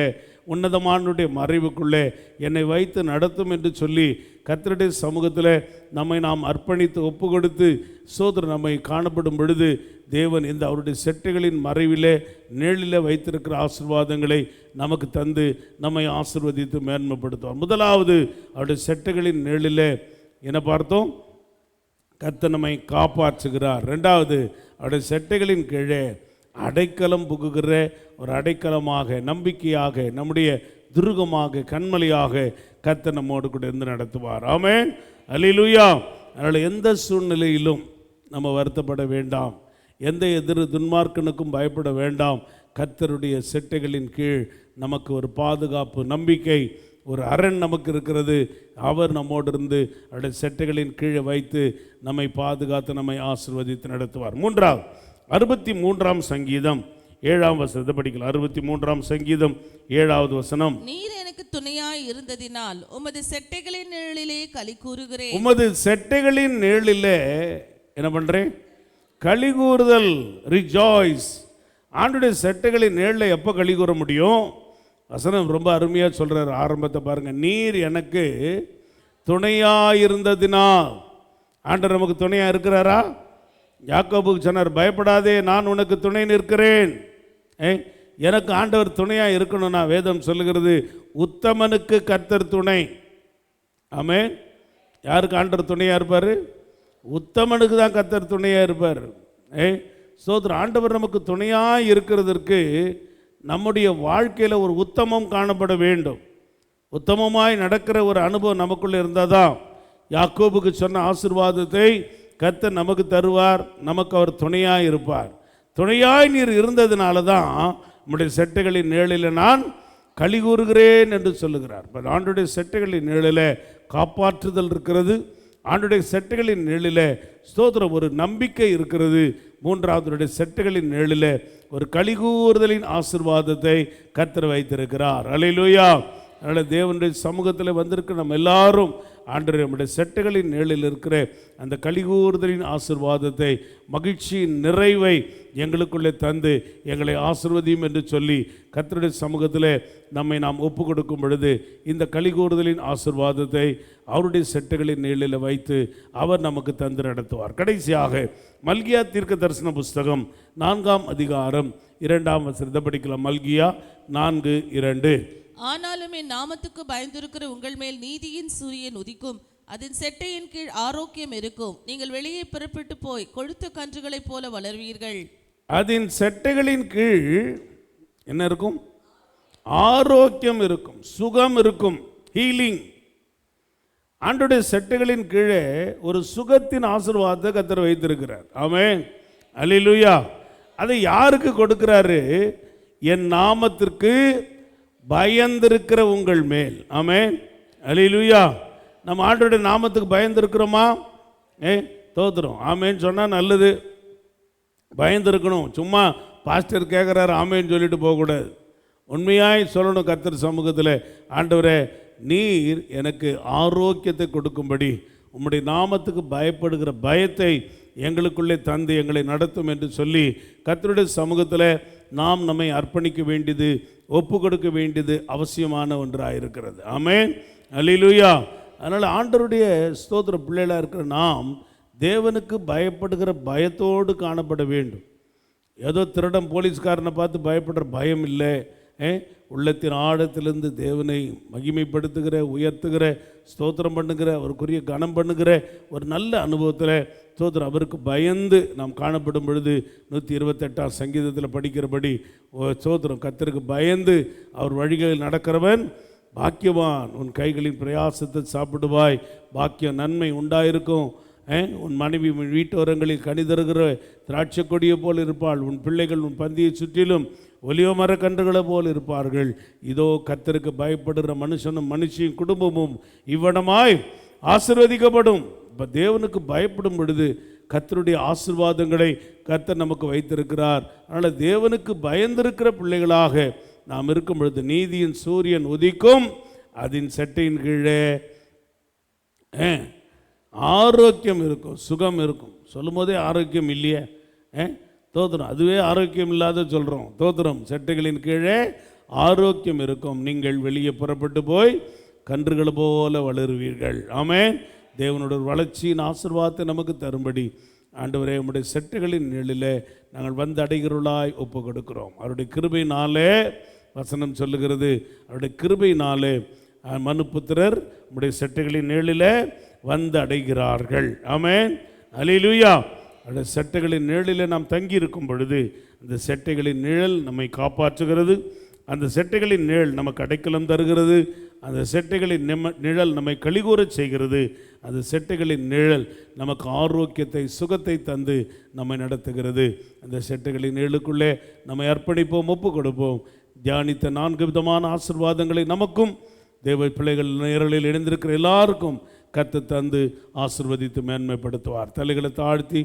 Speaker 2: உன்னதமானுடைய மறைவுக்குள்ளே என்னை வைத்து நடத்தும் என்று சொல்லி கர்த்தருடைய சமூகத்தில் நம்மை நாம் அர்ப்பணித்து ஒப்பு கொடுத்து சோதரர் நம்மை காணப்படும் பொழுது தேவன் இந்த அவருடைய செட்டைகளின் மறைவிலே நிழலில் வைத்திருக்கிற ஆசீர்வாதங்களை நமக்கு தந்து நம்மை ஆசீர்வதித்து மேன்மைப்படுத்துவார். முதலாவது, அவருடைய செட்டைகளின் நிழலில் என்ன பார்த்தோம்? கர்த்தர் நம்மை காப்பாற்றுகிறார். ரெண்டாவது, அவருடைய செட்டைகளின் கீழே அடைக்கலம் புகுகிற ஒரு அடைக்கலமாக, நம்பிக்கையாக, நம்முடைய துருகமாக, கண்மலையாக கர்த்தர் நம்மோடு கூட இருந்து நடத்துவார். ஆமென். அல்லேலூயா. அதனால் எந்த சூழ்நிலையிலும் நம்ம வருத்தப்பட வேண்டாம், எந்த துன்மார்க்கனுக்கும் பயப்பட வேண்டாம். கர்த்தருடைய செட்டைகளின் கீழ் நமக்கு ஒரு பாதுகாப்பு, நம்பிக்கை, ஒரு அரண் நமக்கு இருக்கிறது. அவர் நம்மோடு இருந்து அவருடைய செட்டைகளின் கீழே வைத்து நம்மை பாதுகாத்து நம்மை ஆசீர்வதித்து நடத்துவார். மூன்றாவது, 63ஆம் சங்கீதம் 7ஆம் வசனத்தை படிக்கலாம். 63ஆம் சங்கீதம் 7வது வசனம்.
Speaker 3: நீர் எனக்கு துணையாய் இருந்ததினால் உமது செட்டைகளின் நிழலிலே களி கூறுகிறேன்.
Speaker 2: உமது செட்டைகளின் நிழலிலே என்ன பண்றேன்? களி கூறுதல், ரிஜாய்ஸ். ஆண்டுடைய செட்டைகளின் நிழலில் எப்போ களி கூற முடியும்? வசனம் ரொம்ப அருமையாக சொல்றார். ஆரம்பத்தை பாருங்க. நீர் எனக்கு துணையாயிருந்ததினால். ஆண்டவர் நமக்கு துணையா இருக்கிறாரா? யாக்கோபுக்கு சொன்னார், பயப்படாதே, நான் உனக்கு துணை நிற்கிறேன். எனக்கு ஆண்டவர் துணையா இருக்கணும்னா வேதம் சொல்லுகிறது, உத்தமனுக்கு கர்த்தர் துணை. ஆமென். யாருக்கு ஆண்டவர் துணையா இருப்பார்? உத்தமனுக்கு தான் கர்த்தர் துணையா இருப்பார். சோதர ஆண்டவர் நமக்கு துணையா இருக்கிறதற்கு நம்முடைய வாழ்க்கையில் ஒரு உத்தமம் காணப்பட வேண்டும். உத்தமமாய் நடக்கிற ஒரு அனுபவம் நமக்குள்ளே இருந்தால் தான் யாக்கோபுக்கு சொன்ன ஆசீர்வாதத்தை கர்த்தர் நமக்கு தருவார். நமக்கு அவர் துணையாய் இருப்பார். துணையாய் நீர் இருந்ததுனால தான் நம்முடைய செட்டைகளின் நிழலில் நான் களி கூறுகிறேன் என்று சொல்லுகிறார். ஆண்டுடைய செட்டைகளின் நிழலில் காப்பாற்றுதல் இருக்கிறது. ஆண்டுடைய செட்டைகளின் நிழலில் ஸ்தோத்திரம் ஒரு நம்பிக்கை இருக்கிறது. மூன்றாவதுடைய செட்டைகளின் நிழலில் ஒரு களி கூறுதலின் ஆசீர்வாதத்தை கர்த்தர் வைத்திருக்கிறார். அல்லேலூயா. அதனால் தேவனுடைய சமூகத்தில் வந்திருக்க நம்ம எல்லாரும் ஆண்டவர் நம்முடைய செட்டைகளின் நிழலில் இருக்கிற அந்த களி கூறுதலின் ஆசீர்வாதத்தை, மகிழ்ச்சியின் நிறைவை எங்களுக்குள்ளே தந்து எங்களை ஆசீர்வதியும் என்று சொல்லி கர்த்தருடைய சமூகத்தில் நம்மை நாம் ஒப்பு கொடுக்கும் பொழுது இந்த களி கூறுதலின் ஆசீர்வாதத்தை அவருடைய செட்டைகளின் நிழலில் வைத்து அவர் நமக்கு தந்து நடத்துவார். கடைசியாக மல்கியா தீர்க்க தரிசன புஸ்தகம் 4ஆம் அதிகாரம் 2ஆம் வசனத்தை படிக்கலாம். மல்கியா 4:2.
Speaker 3: ஆனாலும் என் நாமத்துக்கு பயந்திருக்கிற உங்கள் மேல் நீதியின் சூரியன் உதிக்கும், அதன் செட்டையின் கீழ் ஆரோக்கியம் இருக்கும். நீங்கள் வெளியே புறப்பட்டு போய் கொழுத்த கன்றுகளைப் போல வளர்வீர்கள்.
Speaker 2: அதன் செட்டைகளின் கீழ் என்ன இருக்கும்? ஆரோக்கியம் இருக்கும், சுகம் இருக்கும், ஹீலிங். ஆண்டவருடைய செட்டைகளின் கீழே ஒரு சுகத்தின் ஆசீர்வாதத்தை கர்த்தர் வைத்திருக்கிறார். ஆமென். அல்லேலூயா. அதை யாருக்கு கொடுக்கிறாரு? என் நாமத்திற்கு பயந்திருக்கிற உங்கள் மேல். ஆமென். அல்லேலூயா. நம்ம ஆண்டவருடைய நாமத்துக்கு பயந்திருக்கிறோமா? தோத்துரும். ஆமேன்னு சொன்னால் நல்லது. பயந்துருக்கணும். சும்மா பாஸ்டர் கேட்குறாரு ஆமேன்னு சொல்லிட்டு போகக்கூடாது. உண்மையாய் சொல்லணும் கர்த்தர் சமூகத்தில், ஆண்டவரே நீர் எனக்கு ஆரோக்கியத்தை கொடுக்கும்படி உம்முடைய நாமத்துக்கு பயப்படுகிற பயத்தை எங்களுக்குள்ளே தந்து எங்களை நடத்தும் என்று சொல்லி கர்த்தருடைய சமூகத்தில் நாம் நம்மை அர்ப்பணிக்க வேண்டியது, ஒப்பு கொடுக்க வேண்டியது அவசியமான ஒன்றாக இருக்கிறது. ஆமென், அல்லேலூயா. அதனால் ஆண்டவருடைய ஸ்தோத்திர பிள்ளைகளாக இருக்கிற நாம் தேவனுக்கு பயப்படுகிற பயத்தோடு காணப்பட வேண்டும். ஏதோ திருடம் போலீஸ்காரனை பார்த்து பயப்படுற பயம் இல்லை. உள்ளத்தின் ஆழத்திலிருந்து தேவனை மகிமைப்படுத்துகிற, உயர்த்துகிற, ஸ்தோத்திரம் பண்ணுகிற, அவருக்குரிய கனம் பண்ணுகிற ஒரு நல்ல அனுபவத்தில் ஸ்தோத்திரம் அவருக்கு பயந்து நாம் காணப்படும் பொழுது 128 சங்கீதத்தில் படிக்கிறபடி ஸ்தோத்திரம் கர்த்தருக்கு பயந்து அவர் வழிகளில் நடக்கிறவன் பாக்கியவான். உன் கைகளின் பிரயாசத்தை சாப்பிடுவாய், பாக்கியம் நன்மை உண்டாயிருக்கும். உன் மனைவி உன் வீட்டோரங்களில் கனிதருகிற திராட்சை கொடியை போல் இருப்பாள். உன் பிள்ளைகள் உன் பந்தியை சுற்றிலும் ஒலிவ மரக்கன்றுகளை போல் இருப்பார்கள். இதோ கர்த்தருக்கு பயப்படுகிற மனுஷனும் மனுஷியும் குடும்பமும் இவ்வனமாய் ஆசீர்வதிக்கப்படும். இப்போ தேவனுக்கு பயப்படும் பொழுது கர்த்தருடைய ஆசீர்வாதங்களை கர்த்தர் நமக்கு வைத்திருக்கிறார். அதனால் தேவனுக்கு பயந்திருக்கிற பிள்ளைகளாக நாம் இருக்கும் பொழுது நீதியின் சூரியன் உதிக்கும், அதன் செட்டையின் கீழே ஆரோக்கியம் இருக்கும், சுகம் இருக்கும். சொல்லும் போதே ஆரோக்கியம் இல்லையே, தோத்திரம். அதுவே ஆரோக்கியம் இல்லாத சொல்கிறோம். தோத்திரம். செட்டைகளின் கீழே ஆரோக்கியம் இருக்கும். நீங்கள் வெளியே புறப்பட்டு போய் கன்றுகள் போல வளருவீர்கள். ஆமென். தேவனோட வளர்ச்சியின் ஆசீர்வாதத்தை நமக்கு தரும்படி ஆண்டவரே உம்முடைய செட்டைகளின் நிழலிலே நாங்கள் வந்து அடைகிறவர்களாய் ஒப்பு கொடுக்கிறோம். அவருடைய கிருபையினாலே வசனம் சொல்லுகிறது, அவருடைய கிருபையினாலே மனுபுத்திரர் உம்முடைய செட்டைகளின் நிழலிலே வந்து அடைகிறார்கள். ஆமென், அல்லேலூயா. அந்த செட்டைகளின் நிழலில் நாம் தங்கி இருக்கும் பொழுது அந்த செட்டைகளின் நிழல் நம்மை காப்பாற்றுகிறது. அந்த செட்டைகளின் நிழல் நமக்கு அடைக்கலம் தருகிறது. அந்த செட்டைகளின் நிழல் நம்மை கலிகூறச் செய்கிறது. அந்த செட்டைகளின் நிழல் நமக்கு ஆரோக்கியத்தை, சுகத்தை தந்து நம்மை நடத்துகிறது. அந்த செட்டைகளின் நிழலுக்குள்ளே நம்மை அர்ப்பணிப்போம், ஒப்பு கொடுப்போம். தியானித்த 4 விதமான ஆசீர்வாதங்களை நமக்கும் தேவ பிள்ளைகள் நிழலில் இணைந்திருக்கிற எல்லாருக்கும் கர்த்தர் தந்து ஆசீர்வதித்து மேன்மைப்படுத்துவார். தலைகளை தாழ்த்தி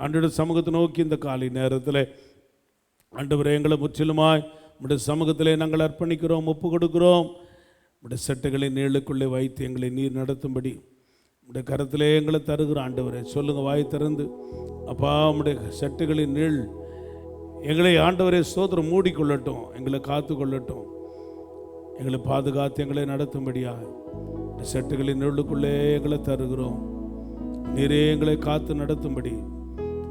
Speaker 2: ஆண்டவருடைய சமூகத்தை நோக்கி இந்த காலை நேரத்தில் ஆண்டவரே எங்களை முற்றிலுமாய் உம்முடைய சமூகத்திலே நாங்கள் அர்ப்பணிக்கிறோம், ஒப்பு கொடுக்கிறோம். உம்முடைய செட்டைகளை நீளுக்குள்ளே வைத்து எங்களை நீர் நடத்தும்படி உம்முடைய கரத்திலே எங்களை தருகிற ஆண்டவரே சொல்லுங்கள் வாய் திறந்து. அப்பா உம்முடைய செட்டைகளின் நீள் எங்களை ஆண்டவரே ஸ்தோத்திரம் மூடிக்கொள்ளட்டும், எங்களை காத்து கொள்ளட்டும், எங்களை பாதுகாத்து எங்களை நடத்தும்படியா செட்டுகளின் நெருளுக்குள்ளே எங்களை தருகிறோம். நீரே எங்களை காத்து நடத்தும்படி,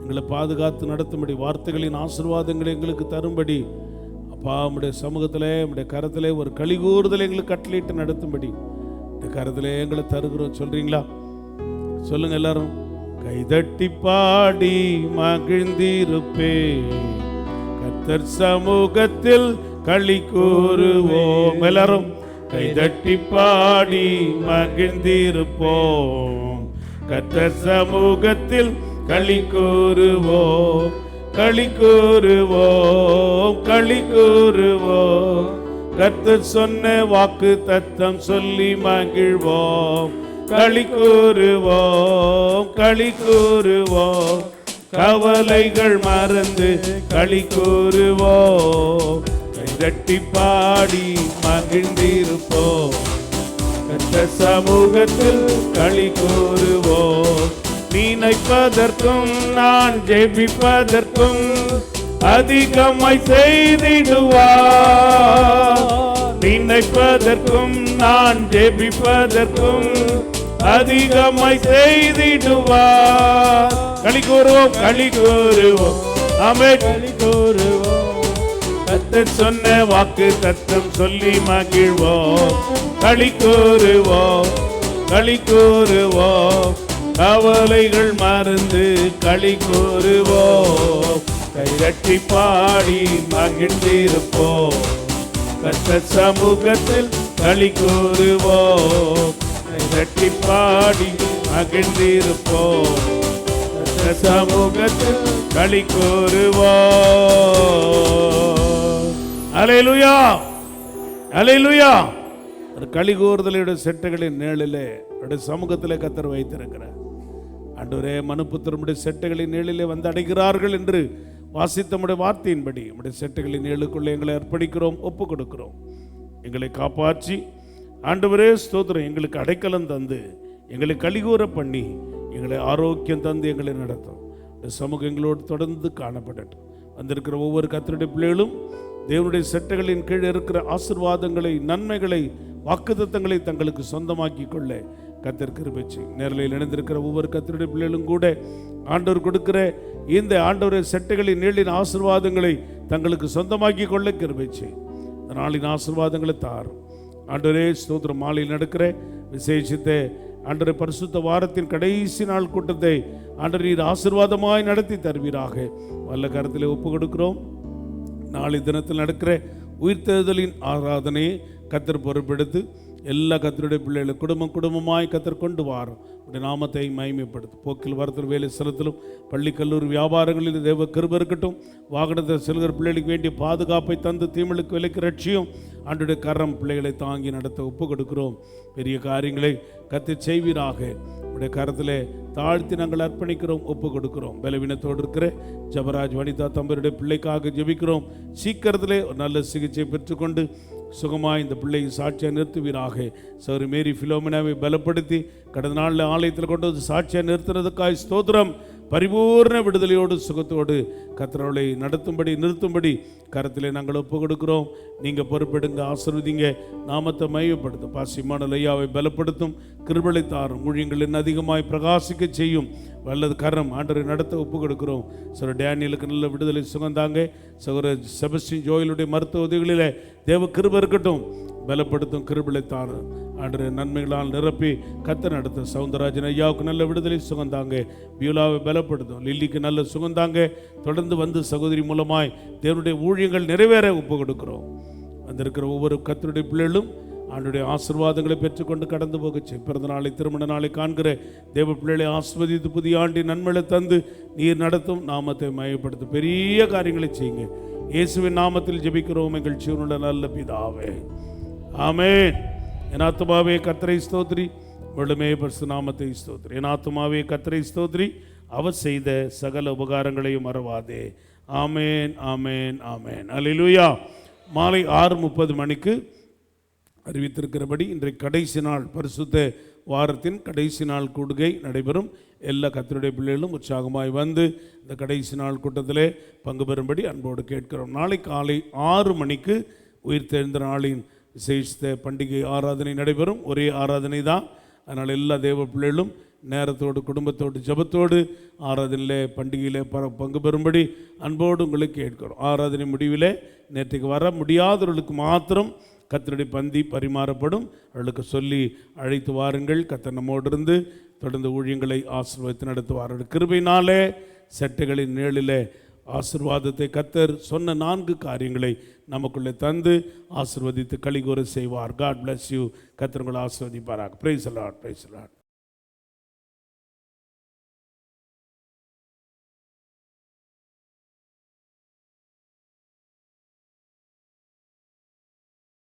Speaker 2: எங்களை பாதுகாத்து நடத்தும்படி, வார்த்தைகளின் ஆசீர்வாதங்களை எங்களுக்கு தரும்படி அப்பா உம்முடைய சமூகத்தில் உம்முடைய கரத்திலே ஒரு கலிகூறுதலை எங்களுக்கு கட்டளையிட்டு நடத்தும்படி இந்த கரத்திலே எங்களை தருகிறோம். சொல்றீங்களா? சொல்லுங்க எல்லாரும். கைதட்டி பாடி மகிழ்ந்திருப்பே, கர்த்தர் சமூகத்தில் களி கூறுவோம். எல்லாரும் கைதட்டி பாடி மகிழ்ந்திருப்போம், கர்த்தர் சமூகத்தில் களி கூறுவோம், களி கூறுவோம், களி கூறுவோம். கர்த்தர் சொன்ன வாக்கு தத்தம் சொல்லி மகிழ்வோம், களி கூறுவோம், களி கூறுவோம். கவலைகள் மறந்து களி கூறுவோம், கைதட்டி பாடி மகிழ்ந்திருப்போம், கர்த்தர் சமூகத்தில் களி கூறுவோம். நினைப்பதற்கும் நான் ஜெபிப்பதற்கும் அதிகமாய் செய்திடுவார், நினைப்பதற்கும் நான் ஜெபிப்பதற்கும் அதிகமாய் செய்திடுவார். களி கூறுவோம், களி கூறுவோம், ஆமென், களி கூறுவோம். கர்த்தர் சொன்ன வாக்கு தத்தம் சொல்லி மகிழ்வோம், களி கூறுவோம், களி கூறுவோம். கவலைகள் மறந்து களி கூறுவோம், கைதட்டி பாடி மகிழ்ந்திருப்போம், கர்த்தர் சமூகத்தில் களி கூறுவோம், கைதட்டி பாடி மகிழ்ந்திருப்போம், கர்த்தர் சமூகத்தில் களி கூறுவோம். அல்லேலூயா, அல்லேலூயா. களி கூறுதலுடைய செட்டுகளின் நிழலிலே சமூகத்திலே கர்த்தர் வைத்திருக்கிறார். ஆண்டவரே மனுபுத்திரமுடைய செட்டைகளின் நிழலிலே வந்து அடைகிறார்கள் என்று வாசித்த நம்முடைய வார்த்தையின்படி நம்முடைய செட்டைகளின் நிழலுக்குள்ளே எங்களை அர்ப்பணிக்கிறோம், ஒப்பு கொடுக்கிறோம். எங்களை காப்பாற்றி ஆண்டவரே ஸ்தோத்திரம், எங்களுக்கு அடைக்கலம் தந்து எங்களை கலிகூற பண்ணி எங்களை ஆரோக்கியம் தந்து எங்களை நடத்தும். இந்த சமூகம் எங்களோடு தொடர்ந்து காணப்படட்டும். வந்திருக்கிற ஒவ்வொரு கர்த்தருடைய பிள்ளைகளும் தேவனுடைய செட்டைகளின் கீழ் இருக்கிற ஆசீர்வாதங்களை, நன்மைகளை, வாக்குத்தத்தங்களை தங்களுக்கு சொந்தமாக்கி கொள்ள கர்த்தர் கிருபை செய்யும். நேரலையில் இணைந்திருக்கிற ஒவ்வொரு கர்த்தருடைய பிள்ளைகளும் கூட ஆண்டவர் கொடுக்கிற இந்த ஆண்டவருடைய செட்டைகளின் நீளின் ஆசீர்வாதங்களை தங்களுக்கு சொந்தமாக்கி கொள்ள கிருபை செய்யும். இந்த நாளின் ஆசீர்வாதங்களை தாரும். ஆண்டவரே ஸ்தோத்திரம், மாலையில் நடக்கிற விசேஷித்த ஆண்டவரே பரிசுத்த வாரத்தின் கடைசி நாள் கூட்டத்தை ஆண்டவர் நீர் ஆசீர்வாதமாய் நடத்தி தருவீராக வல்ல கரத்திலே ஒப்பு கொடுக்கிறோம். நாளை தினத்தில் நடக்கிற உயிர்த்தெழுதலின் ஆராதனையை கர்த்தர் பொறுப்பெடுத்து எல்லா கர்த்தருடைய பிள்ளைகளும் குடும்பமாய் கர்த்தர் கொண்டு வாரும். உடைய நாமத்தை மகிமைப்படுத்தும். போக்கில் வரத்தில் வேலை செலுத்தலும் பள்ளி கல்லூரி வியாபாரங்களில் தேவ கிருபை இருக்கட்டும். வாகனத்தில் செல்கிற பிள்ளைகளுக்கு வேண்டிய பாதுகாப்பை தந்து தீமைகளுக்கு விலைக்கு ரட்சியும். ஆண்டுடைய கரம் பிள்ளைகளை தாங்கி நடத்த ஒப்பு கொடுக்கிறோம். பெரிய காரியங்களை கர்த்தர் செய்வீராக உடைய கரத்திலே தாழ்த்தி நாங்கள் அர்ப்பணிக்கிறோம், ஒப்பு கொடுக்கிறோம். பலவீனத்தோடு இருக்கிற ஜபராஜ் வனிதா தம்பருடைய பிள்ளைக்காக ஜெபிக்கிறோம். சீக்கிரத்திலே ஒரு நல்ல சிகிச்சை பெற்றுக்கொண்டு சுகமாக இந்த பிள்ளையை சாட்சியாக நிறுத்துவீராக. சௌரி மேரி ஃபிலோமினாவை பலப்படுத்தி கடந்த நாளில் ஆலயத்தில் கொண்டு வந்து சாட்சியாக நிறுத்துறதுக்காய் ஸ்தோத்திரம். பரிபூர்ண விடுதலையோடு சுகத்தோடு கர்த்தரை நடத்தும்படி நிறுத்தும்படி கரத்திலே நாங்கள் ஒப்பு கொடுக்கிறோம். நீங்கள் பொறுப்பெடுங்க, ஆசீர்வதிங்க, நாமத்தை மையப்படுத்தும். பாசிமான ஐயாவை பலப்படுத்தும், கிருபை தாரும், ஊழியங்களின் அதிகமாய் பிரகாசிக்க செய்யும் வல்லது கரம் ஆண்டரை நடத்த ஒப்பு கொடுக்கிறோம். சகோதர டேனியலுக்கு நல்ல விடுதலை சுகந்தாங்க. சகோதர செபஸ்டின் ஜோயலுடைய மருத்துவ உதவிகளிலே தேவ கிருபை இருக்கட்டும், பலப்படுத்தும், கிருபை தாரும். ஆண்டரை நன்மைகளால் நிரப்பி கர்த்தர் நடத்த சவுந்தரராஜன் ஐயாவுக்கு நல்ல விடுதலை சுகந்தாங்க. பியூலாவை பலப்படுத்தும், லில்லிக்கு நல்ல சுகந்தாங்க. தொடர்ந்து வந்து சகோதரி மூலமாய் தேவனுடைய ஊழியங்கள் நிறைவேற ஒப்பு கொடுக்கிறோம். வந்திருக்கிற ஒவ்வொரு கர்த்தருடைய பிள்ளைகளும் ஆண்டுடைய ஆசீர்வாதங்களை பெற்றுக்கொண்டு கடந்து போகச்சு. பிறந்த நாளை, திருமண நாளை காண்கிற தேவ பிள்ளைகளை ஆசீர்வதித்து புதிய ஆண்டின் நன்மைகளை தந்து நீர் நடத்தும், நாமத்தை மையப்படுத்தும், பெரிய காரியங்களை செய்யுங்க. இயேசுவின் நாமத்தில் ஜெபிக்கிறோம் எங்கள் ஜீவனுள்ள நல்ல பிதாவே, ஆமென். என் ஆத்துமாவே கர்த்தரை ஸ்தோத்திரி, முழுமே பரிசு நாமத்தை ஸ்தோத்திரி. என் ஆத்துமாவே கர்த்தரை ஸ்தோத்திரி, அவர் செய்த சகல உபகாரங்களையும் மறவாதே. ஆமேன், ஆமேன், ஆமேன். அல்லேலூயா. மாலை 6:30 மணிக்கு அறிவித்திருக்கிறபடி இன்றைக்கு கடைசி நாள், பரிசுத்த வாரத்தின் கடைசி நாள் கூடுகை நடைபெறும். எல்லா கர்த்தருடைய பிள்ளைகளும் உற்சாகமாய் வந்து இந்த கடைசி நாள் கூட்டத்திலே பங்கு பெறும்படி அன்போடு கேட்கிறோம். நாளை காலை 6 மணிக்கு உயிர்த்தெழுந்த நாளின் விசேஷ பண்டிகை ஆராதனை நடைபெறும். ஒரே ஆராதனை தான். அதனால் எல்லா தேவ பிள்ளைகளும் நேரத்தோடு, குடும்பத்தோடு, ஜபத்தோடு ஆராதனையில் பண்டிகையில் பங்கு பெறும்படி அன்போடு உங்களுக்கு கேட்கிறோம். ஆராதனை முடிவில் நேற்றைக்கு வர முடியாதவர்களுக்கு மாத்திரம் கர்த்தருடைய பந்தி பரிமாறப்படும். அவர்களுக்கு சொல்லி அழைத்து வாருங்கள். கர்த்தர் நம்மோடு இருந்து தொடர்ந்து ஊழியங்களை ஆசீர்வதித்து நடத்துவார்கள். கிருபையினாலே செட்டைகளின் நிழலிலே ஆசீர்வாதத்தை கர்த்தர் சொன்ன 4 காரியங்களை நமக்குள்ளே தந்து ஆசீர்வதித்து கலிகூற செய்வார். God bless you. கர்த்தர் உங்களை ஆசீர்வதிப்பாராக. Praise the Lord, praise the Lord.